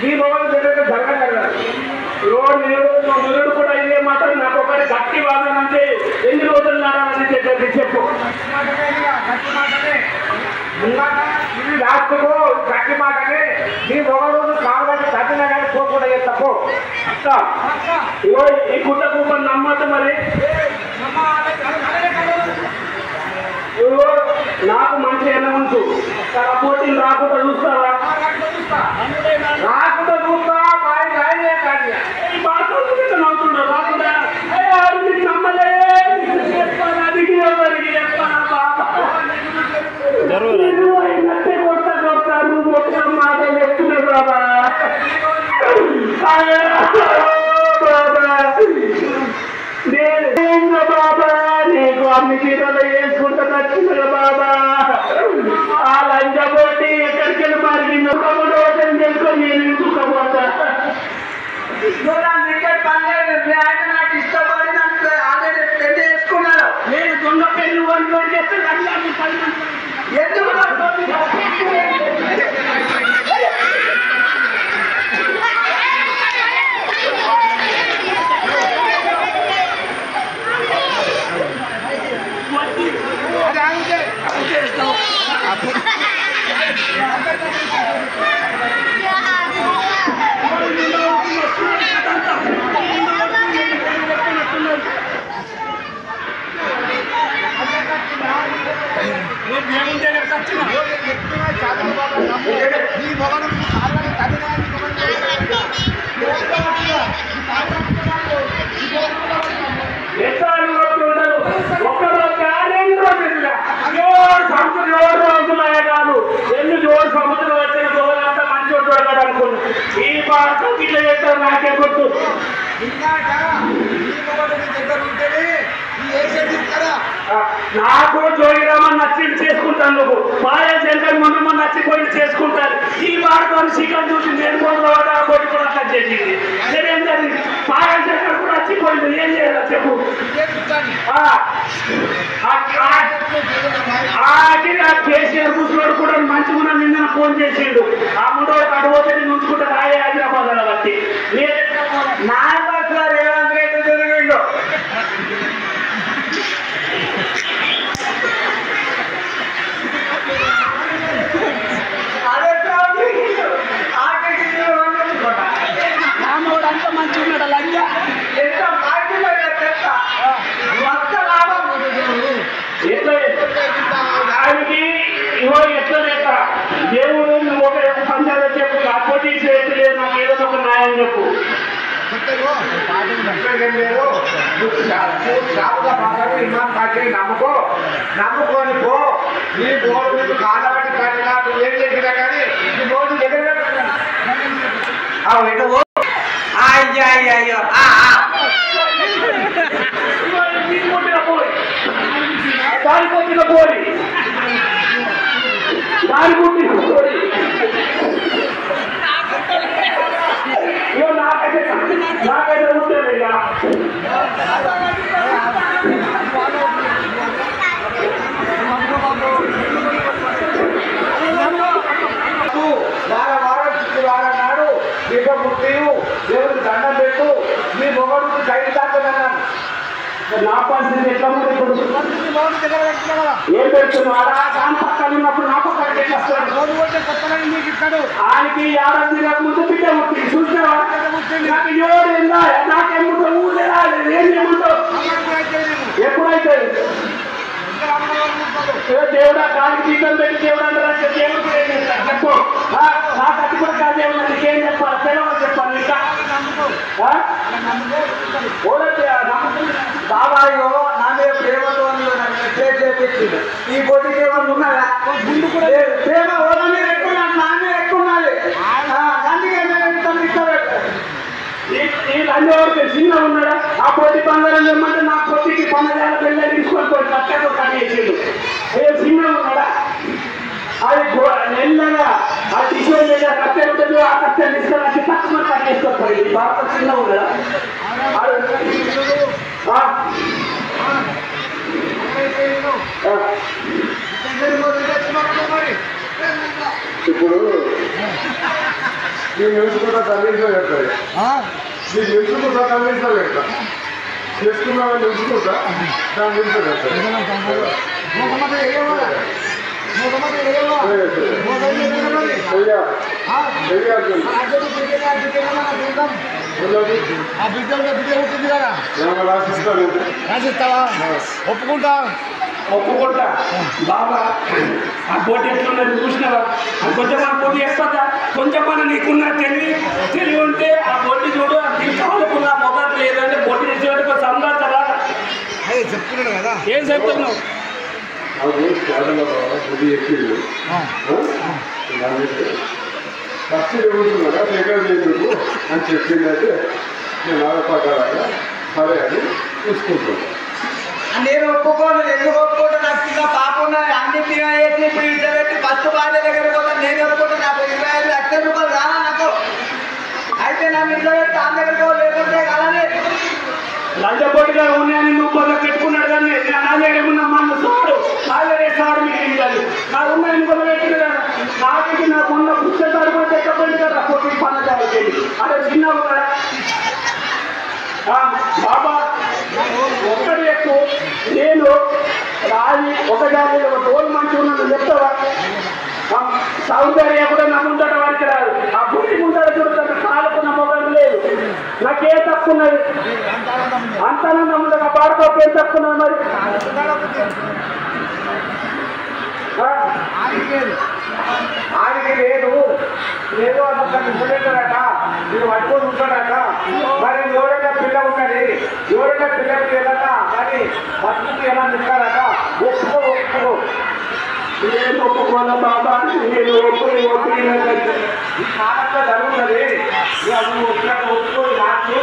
ఈ రోజు జరిగే జరగలేదు నువ్వు కూడా ఇదే మాట నాకు ఒకటి గట్టి వాదన అంటే ఎన్ని రోజులు నాడాలని చెప్పు. ఇది రాష్ట్రము గట్టి మాటని నీ మొగడు కావాలని తగ్గినా కానీ పోకుండా తప్పు ఈ గుడ్డ కూపని నమ్మద్దు. మరి నాకు మంచి ఎన్న ఉంచు పోటీ రాకుండా చూస్తావా? రాకుండా చూస్తా నవ్వుతుండ్రు రాకుండా నమ్మలే కొడతారు మొత్తం మాట చెప్తున్నారు బాబా. బాబా నీకు అన్ని చీరలు వేసుకుంటా నచ్చింది బాబా. ఆ లంచబోటి ఎక్కడికి వెళ్ళి మారిన తెలుసుకొని నేను ఇంకొకపోతా నాకు ఇష్టపడినంత ఆల్రెడీ పెళ్లి చేసుకున్నాను. నేను దొంగ పెళ్లి వంటి చేస్తే ఎందుకు సముద్రం వచ్చిన గోలంతా మంచి ఉంటాడు అనుకున్నా. ఈ భారతం ఇట్లా చేస్తారు నాకే గుర్తు. నాకు జోగిరామని నచ్చింది చేసుకుంటాను. నువ్వు పాయల్ శంకర్ ముందు నచ్చిపోయి చేసుకుంటాను. ఈ భారతం శిఖర్ చూసి నేను పోటీ కూడా అట్లా చేసింది. నేనేం జరిగింది? పాయల్ శంకర్ కూడా నచ్చిపోయింది. ఏం చేయాలి చెప్పు? కేసీఆర్ ముసలోడు కూడా మంచిగా నిన్న ఫోన్ చేసిండు. ఆ ముందు అడుగుతే నేను ఉంచుకుంటే రాయే హైదరాబాద్ అలా బట్టి నాయకులు రేవంత్ రెడ్డి జరిగిండు. అంతా మంచిగా ఉన్నాడు. లంజ ఎంత పార్టీలో ఆయనకి ఇవో ఎట్లా లేక దేవుడు నువ్వు ఒక పంచాలు చెప్పు. కాకపోతే చేయట్లేదు నాకు ఏదో ఒక న్యాయం చెప్పు. నమ్ముకొని పో. నీ బోర్డు మీకు కాలబట్టి కట్టినా నువ్వు ఏం చేసినా కానీ నీ బోర్డు దగ్గర అయ్యో అయ్యో దారి కొట్టిన పోలి దారి కొట్టిన పోలి నాకైతే ఉంటుంది ఇక వారం నాడు ఇక ముట్టియు దేవుడికి దండం పెట్టు. మీ మొగడుకు కైలు దాక్కున్నాను. నా పరిస్థితి ఎట్లా ఉంది ఇప్పుడు? ఏం పెడుతున్నావు? దాని పక్కన ఉన్నప్పుడు నా పక్కన వస్తాడు. ఆయనకి ఏడాది ముందు బిడ్డ ముట్టింది చూసినావా? నాకు ఏడు నాకేముంటో ఊళ్ళే రాలేదు. ఏం ఏముంటావు? ఎప్పుడైతే దేవుడా గాలికి తీర్థం పెట్టి దేవుడు అంటే దేవుడు చెప్పు. నా కట్టి కూడా కాదు దేవుడు నీకేం చెప్పాలి? సెలవు చెప్పాలి. ఇంకా బాబాయో నా మీద ప్రేమతో చేపించింది. ఈ పోటీకి ఏమన్నా ఉన్నదా? ముందు కూడా ప్రేమ ఓలా మీద ఎక్కువ నా మీద ఎక్కువ ఉన్నది. అందుకే ఈ లంజవాడికి చిన్న ఉన్నాడా? ఆ పోటీ బంగారం ఏమంటే నా పోటీకి 12,000 పెళ్ళి తీసుకొని పోయి కట్టతో కట్టేసిండు. ఏ చిన్న ఉన్నాడా? అది నెల్లగా ఆ టిషోర్ మీద కట్టె ఉంటుంది. ఆ కట్టెలు తీసుకొని తక్కువ కట్టేసుకోవాలి. బాగా చిన్న ఉన్నాడా? ఇప్పుడు నేను నిలుచుకుంటా కన్వీన్స్లో పెడతాను నేను నిలుచుకుంటా కన్వీన్స్లో పెడతా చేసుకున్నామని నిలుచుకుంటా దాని నిలిచి పెడతాను ఒప్పుకుంటా బాబా ఆ పోటీ ఎట్లున్నది చూసినావా కొంచెం ఆ పోటీ ఎక్కువ కొంచెం మన నీకున్న తెలివి ఉంటే ఆ పోటీ చూడు దీనికి కావాలకున్న మొదలు లేదంటే పోటీ తెచ్చేవాడికి సందాచారా చెప్తున్నాడు కదా ఏం చెప్తున్నావు అది ఎక్కింది ఫస్ట్ ఏమవుతున్నారా సెకండ్ ఎందుకు అని చెప్పిందంటే నేను ఆడపడ్డాగా సరే అని చూసుకుంటున్నాను నేను ఒప్పుకోను ఎందుకు ఒప్పుకోండి నాకు చిన్న పాప ఉన్నది అన్నింటిగా వేసి ఇప్పుడు ఇంట్లో పెట్టి ఫస్ట్ భార్య దగ్గర పోతాను నేను ఒప్పుకుంటే నాకు 25 లక్షల రూపాయలు రానా నాకు అయితే నన్ను ఇంట్లో పెట్టి ఆమె దగ్గరికి లేకుంటే కలని లంచపోటీగా ఉన్నాయని నువ్వు పొద్దు పెట్టుకున్నాడు కానీ నాదేమున్నా మన సాడు నాదే సాడు మీకు నాకు ఉన్నాయని పొద్దు పెట్టింది కదా నాకి నాకున్న పుస్తకాలు కూడా తెచ్చపోయింది కదా పోటీ పన్నది అదే చిన్న బాబా ఒక్కడి ఎక్కువ నేను రాజు ఒక జాతి ఒక టోల్ మంచి ఉన్నది చెప్తావా సౌందర్య కూడా నమ్ముంటాడు వాడికి రాదు ఆ పుట్టి ముందర చూడతాడు కాలుకున్న మొగలు లేదు నాకేం తక్కున్నది అంతనందం ఉండగా పాడుకోక ఏం తక్కున్నది మరి ఆడికి లేదు ఏదో అదొక నిజమేంటాడట మీరు పట్టుకొని ఉంటాడట మరి ఎవరైనా పిల్ల ఉన్నది ఎవరైనా పిల్లకి వెళ్ళక మరి బతుకు ఎలా నిస్తాడట ఒప్పుకో నేను ఒప్పుకోవాలా బాబా నేను ఈ కాలంలో జరుగుతుంది నువ్వు ఒప్పుకో నాకు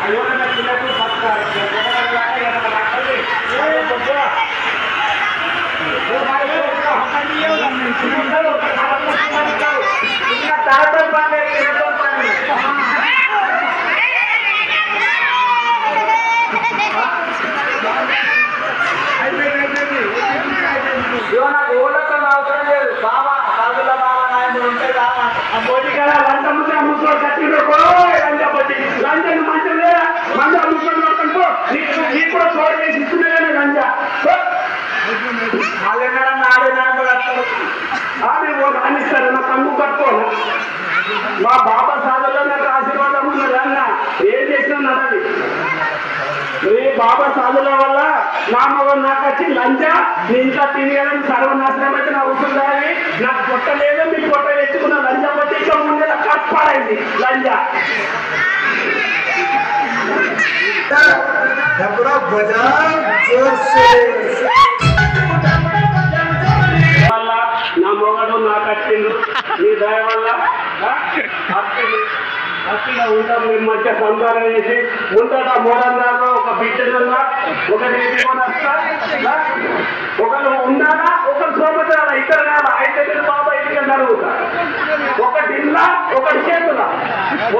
ఎవరైనా పిల్లలకు అవసరం లేదు బాబా సాధుల బాబా నాయకుడు ఉంటే బాబా ఆ పోటీ కదా లంచం ముందు అమ్ముకో కట్టిండో లంచ పోటీ లంచం మంచం లేదా మంచి అమ్ముకొని పడుతుంటో నీకు కూడా చోటు వేసి ఇస్తున్నా కానీ లంచ అనిస్తారు నాకు అమ్ము కట్టుకోను మా బాబా సాధుల్లో నాకు ఆశీర్వాదం ఉన్నది అన్న ఏం చేసినా నడవి నీ బాబా సాధుల వల్ల నా మగం నాకు వచ్చి లంచ నీ ఇంట్లో తినేయాలని సర్వనాశనం అయితే నా అవసరం దాని నాకు పొట్ట లేదు మీకు పొట్ట తెచ్చుకున్న లంచ పోతే ఇంకా ముందే కట్పాడైంది లంచ నా మొగడు నాకు వచ్చిండు నీ దయ వల్ల హ్యాపీగా ఉంటాం మేము మధ్య సంతానం చేసి ఉంటాడు ఆ మోడల్ దాకా ఒక బిడ్డగా ఒకటి వేసుకొని వస్తా ఒకరు ఉండాలా ఒకరు సోమతారా ఇద్దరు కాదా 5 బాబా ఇంటికి జరుగుతా ఒకటి ఇల్లా ఒకటి చేతులా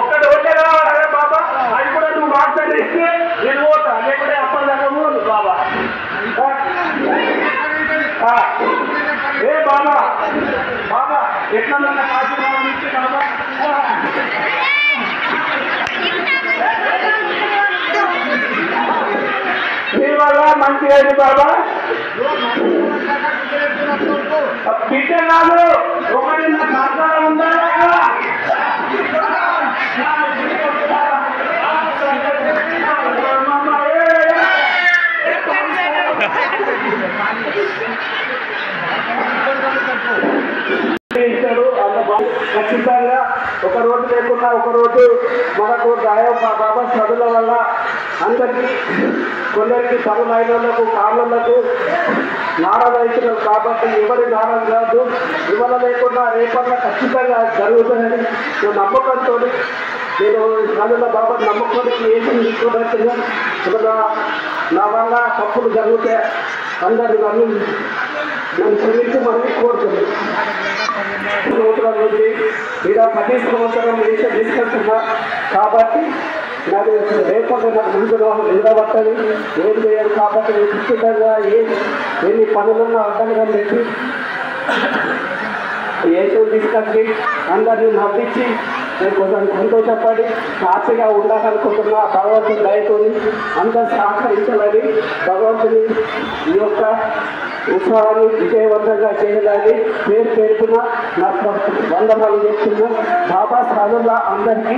ఒకటి ఒకటే రావాలా బాబా అది కూడా నువ్వు వార్తలు ఇస్తే నేను పోతా లేకపోతే అప్పటిదాకా పోను బాబా ఏ బాబా బాబా ఎట్లా నన్ను ఆశీర్వాదం ఇచ్చి బాబా మీ వల్ల మంచి అయింది బాబా బిడ్డ కాదు ఒకటి నా సహకారం ఉండాలి ఇస్తాడు అంత ఖచ్చితంగా ఒక రోజు లేకుండా ఒక రోజు మనకు బాబా చదువుల వల్ల అందరికీ కొందరికి పనులైనలకు కార్లకు నారా రైతులకు కాబట్టి ఎవరి నారం కాదు ఇవాళ లేకుండా రేపన్న ఖచ్చితంగా జరుగుతుందని నమ్మకంతో నేను చదువుల బాబా నమ్మకానికి ఏమి తీసుకున్నట్టుగా నా వల్ల తప్పులు జరిగితే అందరూ నన్ను క్షమించి మళ్ళీ కోరుతున్నాను. సంవత్సరాల నుంచి ఇలా 10 సంవత్సరం తీసుకెళ్తున్నా కాబట్టి నాకు రేపటి నాకు ముందు నిలబట్టది ఏం చేయాలి కాబట్టి నేను ఖచ్చితంగా ఎన్ని పనులున్నా అడ్డంగా పెట్టి యేసు తీసుకొచ్చి అందరినీ నవ్వించి నేను కొంచెం సంతోషపడి హ్యాపీగా ఉండాలనుకుంటున్నా. భగవంతుని దయతోని అందరూ సహకరించాలని, భగవంతుని ఈ యొక్క ఉత్సవాన్ని విజయవంతంగా చేయాలని పేరు పేరున నాకు వందనాలు చేస్తున్నా. బాబా సాధువుల అందరికీ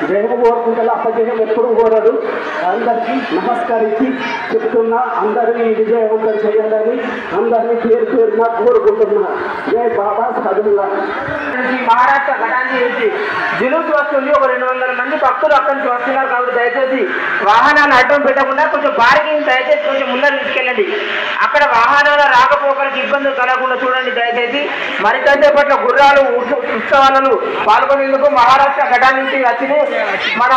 జయం కోరుకుంటున్నా. అప్పజయం ఎప్పుడు కోరడు. అందరికీ నమస్కరించి చెప్తున్నా. అందరినీ విజయవంతం చేయాలని అందరినీ పేరు పేరున కోరుకుంటున్నా. జై బాబా సాధువుల. మహారాష్ట్ర ఘటాన్ని చేసి జులూస్ వస్తుంది. ఒక 200 మంది భక్తులు అక్కడి నుంచి వస్తున్నారు. కాబట్టి దయచేసి వాహనాలు అడ్డం పెట్టకుండా కొంచెం పార్కింగ్ దయచేసి కొంచెం ముందర తీసుకెళ్ళండి. అక్కడ వాహనాల రాకపోకలకు ఇబ్బందులు కలగకుండా చూడండి దయచేసి. మరికొంతసేపట్లో గుర్రాలు ఉత్సవాలలో పాల్గొనేందుకు మహారాష్ట్ర ఘటన నుంచి వచ్చిన మన